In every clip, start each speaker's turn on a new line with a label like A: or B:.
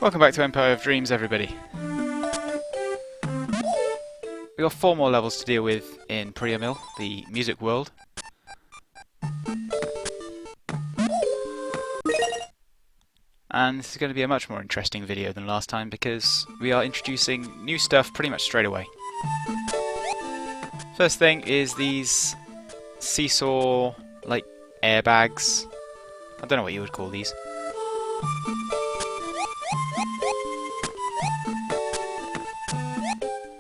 A: Welcome back to Empire of Dreams, everybody. We got 4 more levels to deal with in Priamill, the music world. And this is going to be a much more interesting video than last time because we are introducing new stuff pretty much straight away. First thing is these seesaw, like, airbags. I don't know what you would call these.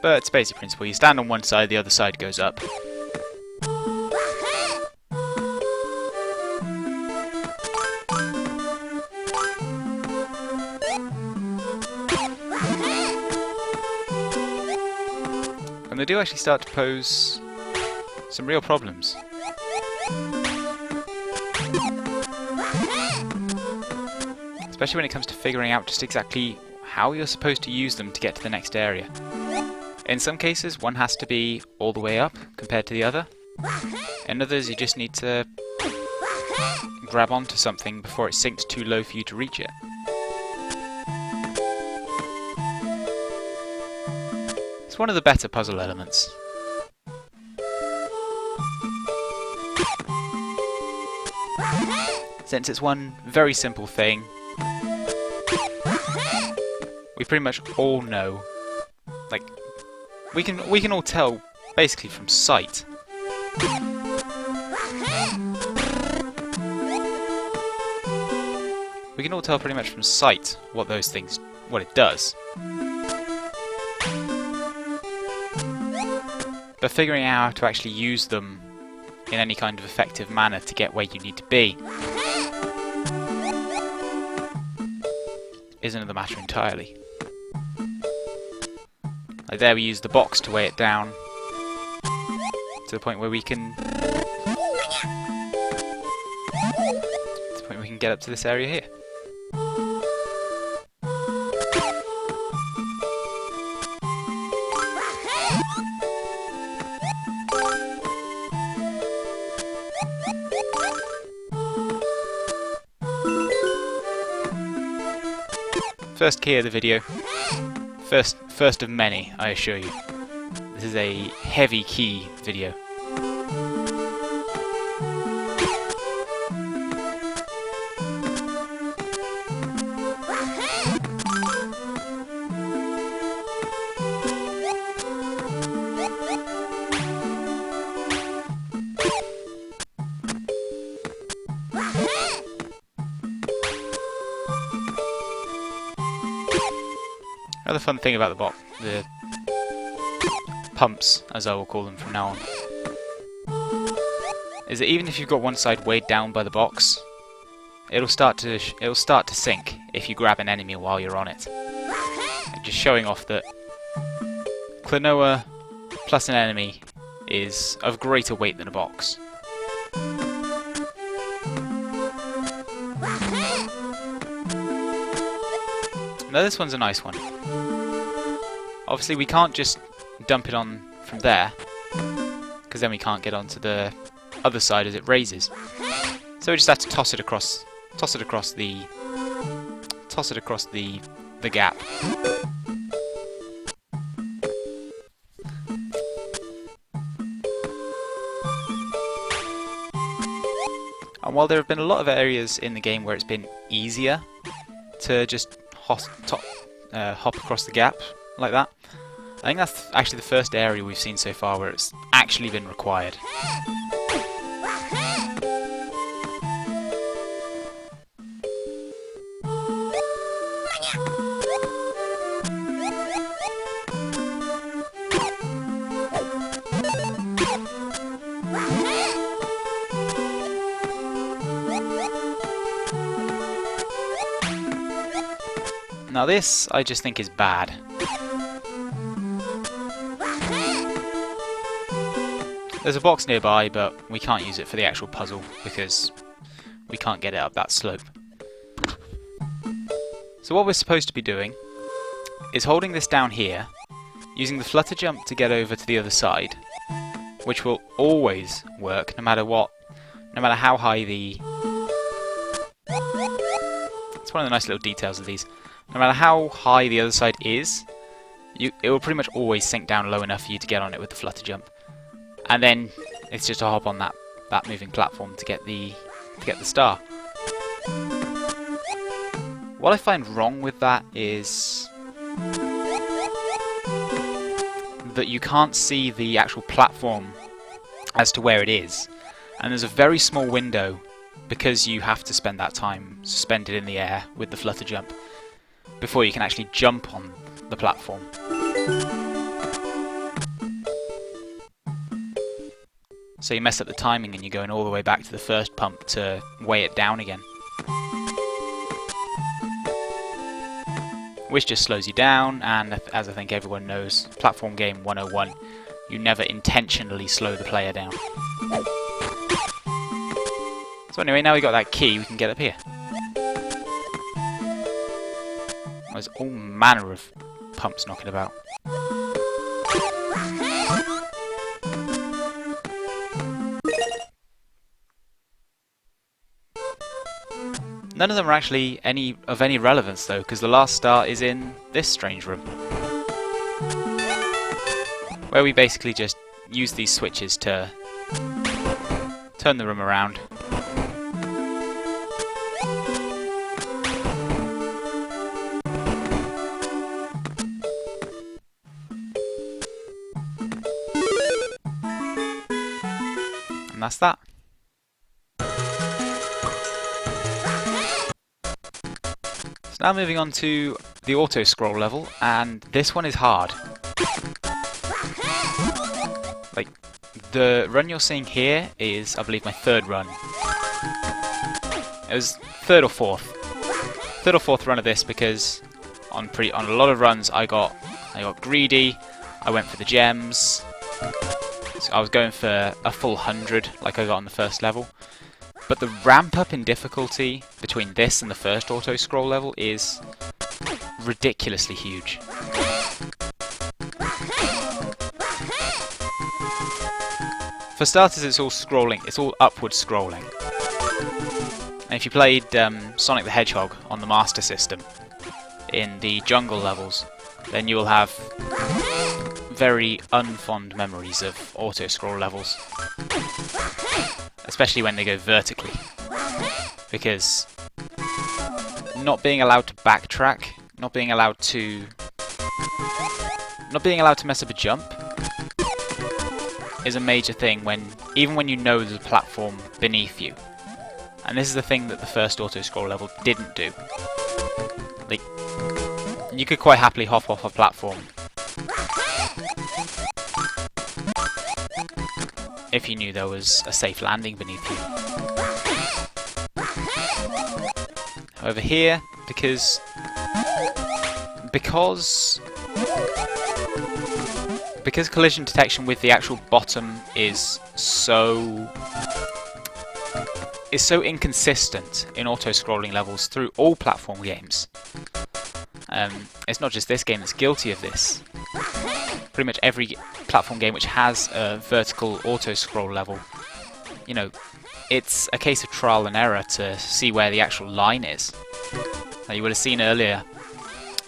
A: But it's basic principle. You stand on one side, the other side goes up. And they do actually start to pose some real problems. Especially when it comes to figuring out just exactly how you're supposed to use them to get to the next area. In some cases, one has to be all the way up compared to the other. In others, you just need to grab onto something before it sinks too low for you to reach it. It's one of the better puzzle elements. Since it's one very simple thing, we pretty much all know, like, we can all tell basically from sight. We can all tell pretty much from sight what those things, what it does. But figuring out how to actually use them in any kind of effective manner to get where you need to be is another matter entirely. Like there we use the box to weigh it down to the point where we can get up to this area here. First key of the video. First of many, I assure you. This is a heavy key video. Another fun thing about the pumps, as I will call them from now on, is that even if you've got one side weighed down by the box, it'll start to sink if you grab an enemy while you're on it. And just showing off that Klonoa plus an enemy is of greater weight than a box. Now this one's a nice one. Obviously we can't just dump it on from there, because then we can't get onto the other side as it raises. So we just have to toss it across the gap. And while there have been a lot of areas in the game where it's been easier to just hop across the gap like that, I think that's actually the first area we've seen so far where it's actually been required. Now this, I just think is bad. There's a box nearby, but we can't use it for the actual puzzle because we can't get it up that slope. So what we're supposed to be doing is holding this down here, using the flutter jump to get over to the other side, which will always work no matter what, no matter how high the... It's one of the nice little details of these. No matter how high the other side is, it will pretty much always sink down low enough for you to get on it with the flutter jump. And then it's just to hop on that moving platform to get the star. What I find wrong with that is that you can't see the actual platform as to where it is. And there's a very small window because you have to spend that time suspended in the air with the flutter jump before you can actually jump on the platform. So you mess up the timing and you're going all the way back to the first pump to weigh it down again. Which just slows you down, and as I think everyone knows, platform game 101, you never intentionally slow the player down. So anyway, now we got that key, we can get up here. There's all manner of pumps knocking about. None of them are actually of any relevance though, because the last star is in this strange room, where we basically just use these switches to turn the room around. And that's that. So now moving on to the auto-scroll level, and this one is hard. Like, the run you're seeing here is, I believe, my third run. It was third or fourth run of this, because on a lot of runs I got greedy. I went for the gems. So I was going for a full 100 like I got on the first level. But the ramp up in difficulty between this and the first auto scroll level is ridiculously huge. For starters, it's all scrolling, it's all upward scrolling. And if you played Sonic the Hedgehog on the Master System in the jungle levels, then you will have very unfond memories of auto scroll levels. Especially when they go vertically, because not being allowed to backtrack, not being allowed to mess up a jump is a major thing even when you know there's a platform beneath you. And this is the thing that the first auto scroll level didn't do. Like, you could quite happily hop off a platform if you knew there was a safe landing beneath you. However here, because collision detection with the actual bottom is so inconsistent in auto-scrolling levels through all platform games. It's not just this game that's guilty of this. Pretty much every platform game which has a vertical auto-scroll level, you know, it's a case of trial and error to see where the actual line is. Now, you would have seen earlier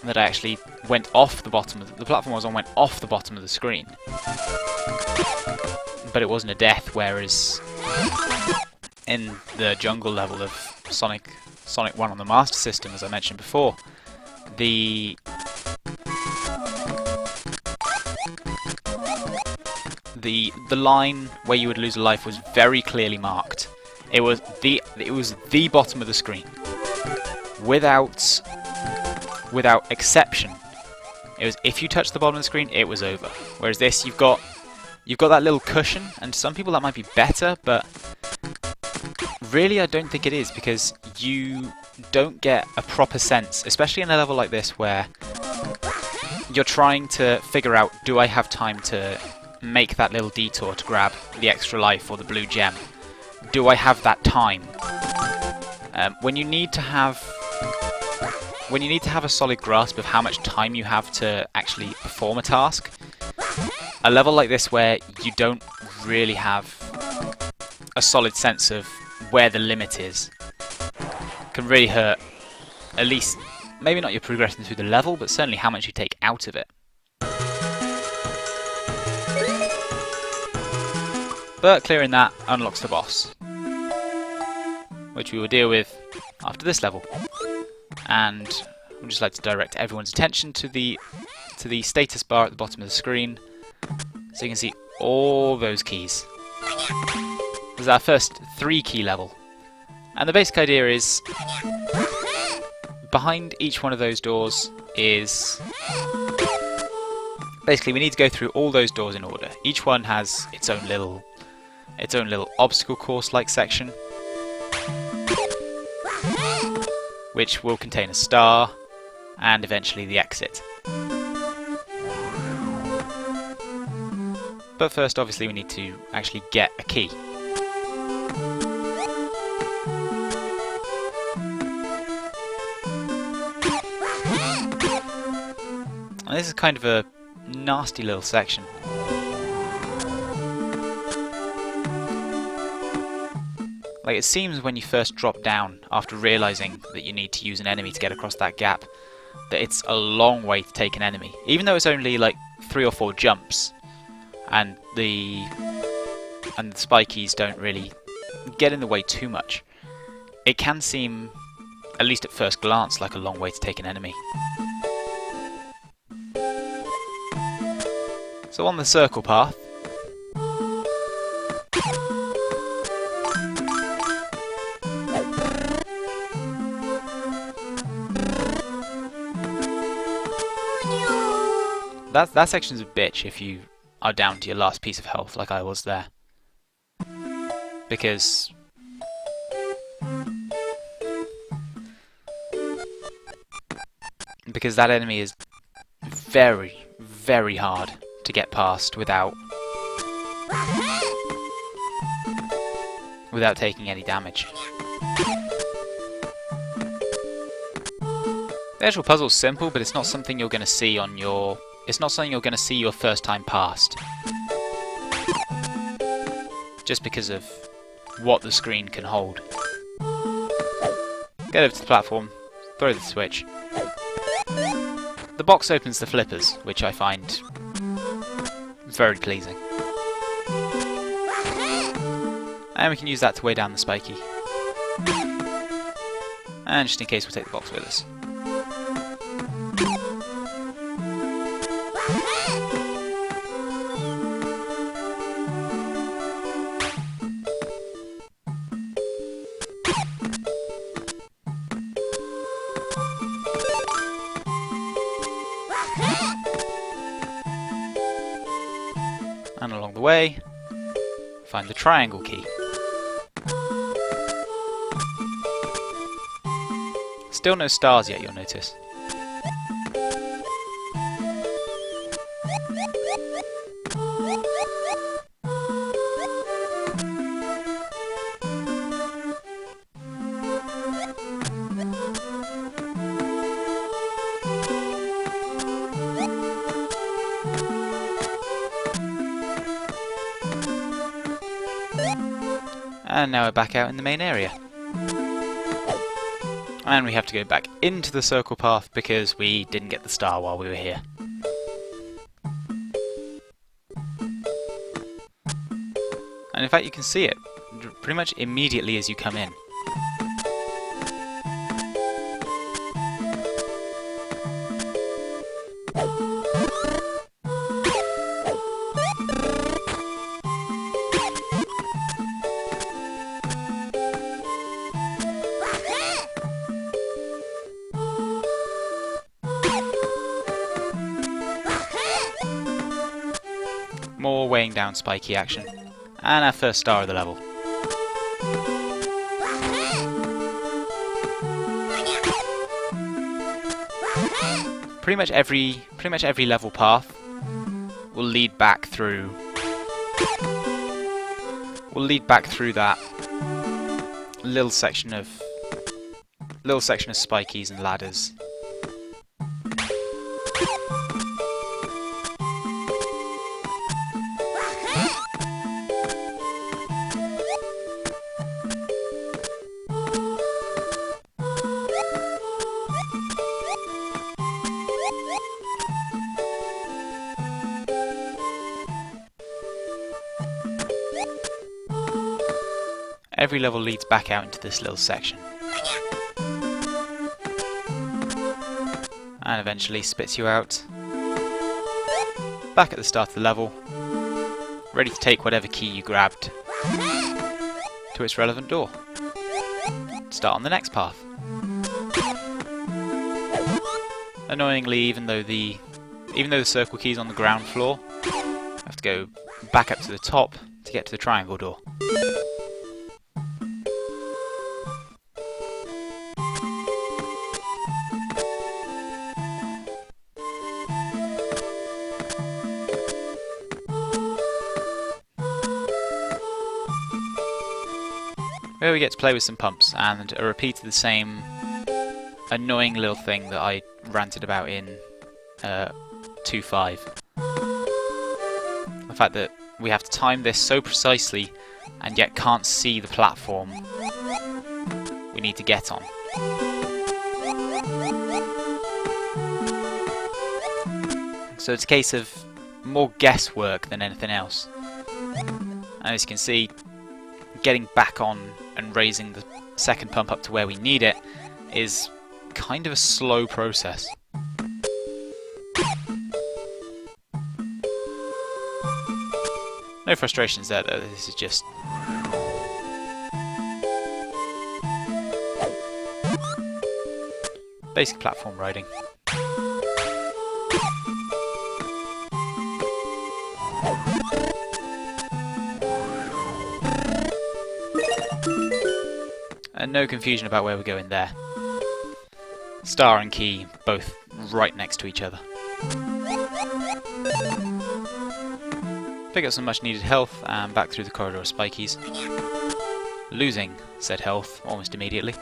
A: that I actually went off the bottom of the platform I was on, went off the bottom of the screen. But it wasn't a death, whereas in the jungle level of Sonic 1 on the Master System, as I mentioned before, the line where you would lose a life was very clearly marked. It was the bottom of the screen, without exception. It was, if you touched the bottom of the screen, it was over. Whereas this, you've got that little cushion, and to some people that might be better, but really I don't think it is, because you don't get a proper sense, especially in a level like this where you're trying to figure out, do I have time to make that little detour to grab the extra life or the blue gem? Do I have that time? When you need to have a solid grasp of how much time you have to actually perform a task, a level like this where you don't really have a solid sense of where the limit is can really hurt, at least maybe not your progression through the level, but certainly how much you take out of it. But clearing that unlocks the boss, which we will deal with after this level. And I'd just like to direct everyone's attention to the status bar at the bottom of the screen, so you can see all those keys. This is our first 3-key level, and the basic idea is behind each one of those doors is basically we need to go through all those doors in order. Each one has its own little obstacle course-like section, which will contain a star and eventually the exit. But first, obviously, we need to actually get a key. And this is kind of a nasty little section. Like, it seems when you first drop down, after realising that you need to use an enemy to get across that gap, that it's a long way to take an enemy. Even though it's only like 3 or 4 jumps, and the spikies don't really get in the way too much, it can seem, at least at first glance, like a long way to take an enemy. So on the circle path, that section's a bitch if you are down to your last piece of health like I was there. Because that enemy is very, very hard to get past without taking any damage. The actual puzzle's simple, but it's not something you're going to see on your... It's not something you're going to see your first time past. Just because of what the screen can hold. Get over to the platform, throw the switch. The box opens the flippers, which I find very pleasing. And we can use that to weigh down the spiky. And just in case, we'll take the box with us. And along the way, find the triangle key. Still no stars yet, you'll notice. And now we're back out in the main area. And we have to go back into the circle path because we didn't get the star while we were here. And in fact you can see it pretty much immediately as you come in. More weighing down spiky action. And our first star of the level. Pretty much every level path will lead back through that little section of spikies and ladders. every level leads back out into this little section. And eventually spits you out back at the start of the level, ready to take whatever key you grabbed to its relevant door. Start on the next path. Annoyingly, even though the circle key is on the ground floor, I have to go back up to the top to get to the triangle door. Here we get to play with some pumps and a repeat of the same annoying little thing that I ranted about in 2.5. The fact that we have to time this so precisely and yet can't see the platform we need to get on. So it's a case of more guesswork than anything else. And as you can see, getting back on and raising the second pump up to where we need it is kind of a slow process. No frustrations there though, this is just basic platform riding. And no confusion about where we're going there. Star and key both right next to each other. Pick up some much needed health and back through the corridor of spikies, losing said health almost immediately.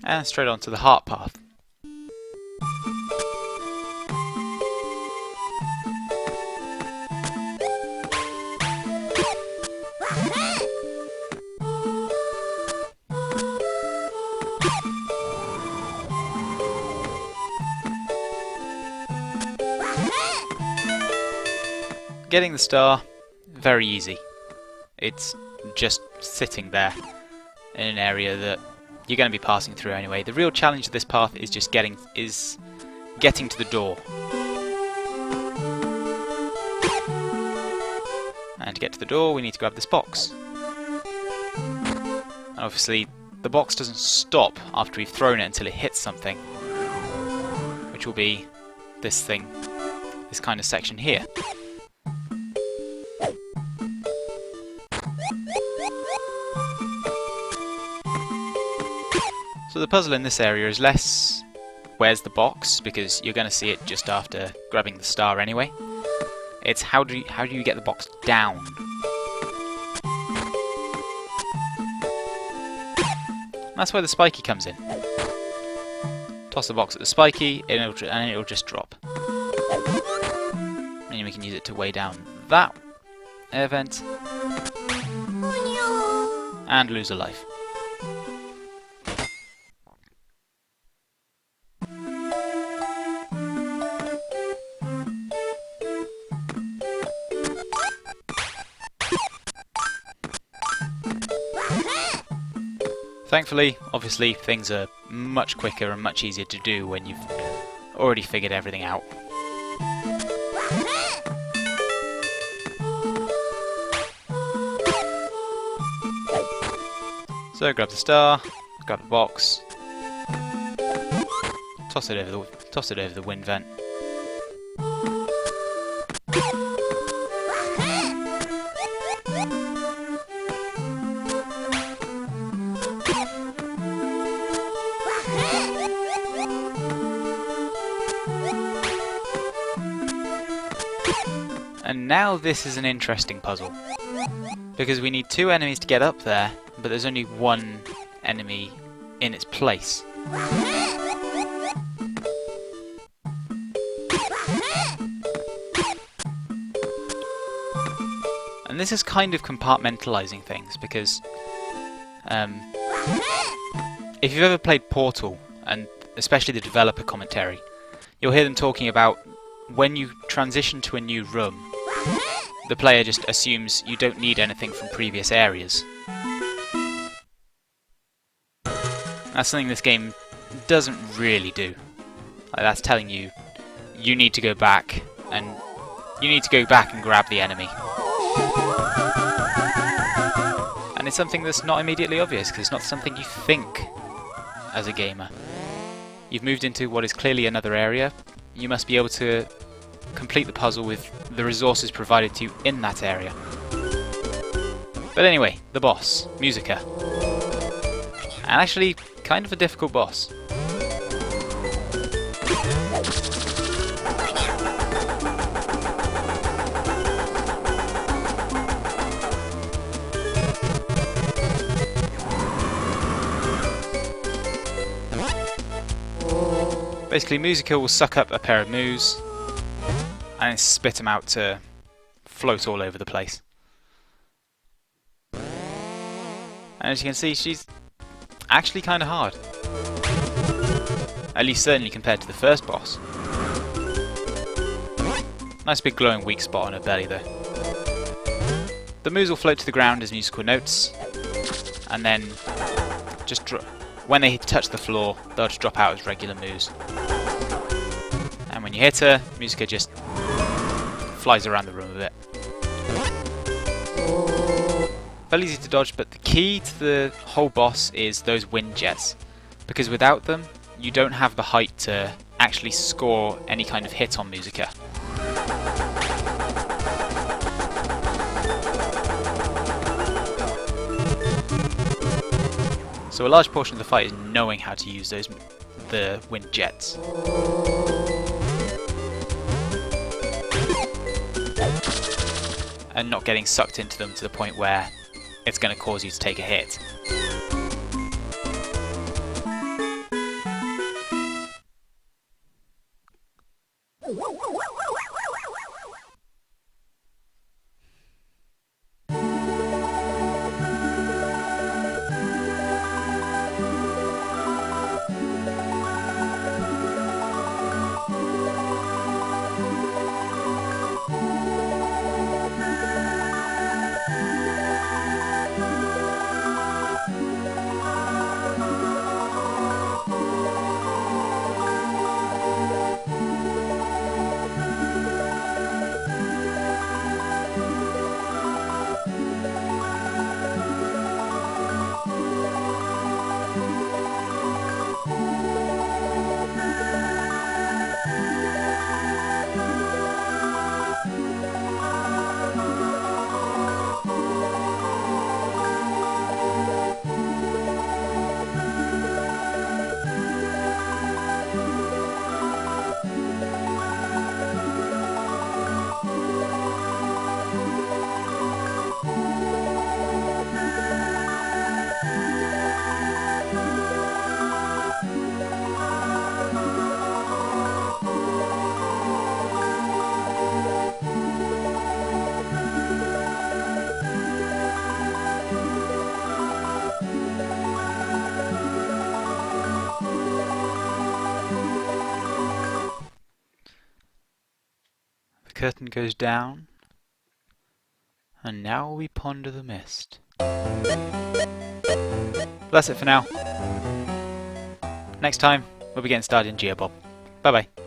A: And straight on to the heart path. Getting the star, very easy. It's just sitting there in an area that you're going to be passing through anyway. The real challenge of this path is just getting to the door. And to get to the door, we need to grab this box. And obviously, the box doesn't stop after we've thrown it until it hits something, which will be this thing, this kind of section here. So the puzzle in this area is less where's the box, because you're going to see it just after grabbing the star anyway. It's how do you get the box down? And that's where the spiky comes in. Toss the box at the spiky and it'll just drop. And we can use it to weigh down that air vent and lose a life. Thankfully, obviously, things are much quicker and much easier to do when you've already figured everything out. So grab the star, grab the box, toss it over the wind vent. And now this is an interesting puzzle, because we need two enemies to get up there, but there's only one enemy in its place. And this is kind of compartmentalizing things, because If you've ever played Portal, and especially the developer commentary, you'll hear them talking about when you transition to a new room, the player just assumes you don't need anything from previous areas. That's something this game doesn't really do. Like, that's telling you you need to go back and grab the enemy. And it's something that's not immediately obvious because it's not something you think as a gamer. You've moved into what is clearly another area. You must be able to complete the puzzle with the resources provided to you in that area. But anyway, the boss, Muzika. And actually, kind of a difficult boss. Basically, Muzika will suck up a pair of moos and then spit them out to float all over the place. And as you can see, she's actually kind of hard. At least certainly compared to the first boss. Nice big glowing weak spot on her belly though. The moos will float to the ground as musical notes, and then just when they touch the floor, they'll just drop out as regular moos. And when you hit her, Muzika just flies around the room a bit. Fairly easy to dodge, but the key to the whole boss is those wind jets, because without them, you don't have the height to actually score any kind of hit on Muzika. So a large portion of the fight is knowing how to use the wind jets. And not getting sucked into them to the point where it's going to cause you to take a hit. Curtain goes down, and now we ponder the mist. That's it for now. Next time, we'll be getting started in Geobob. Bye bye.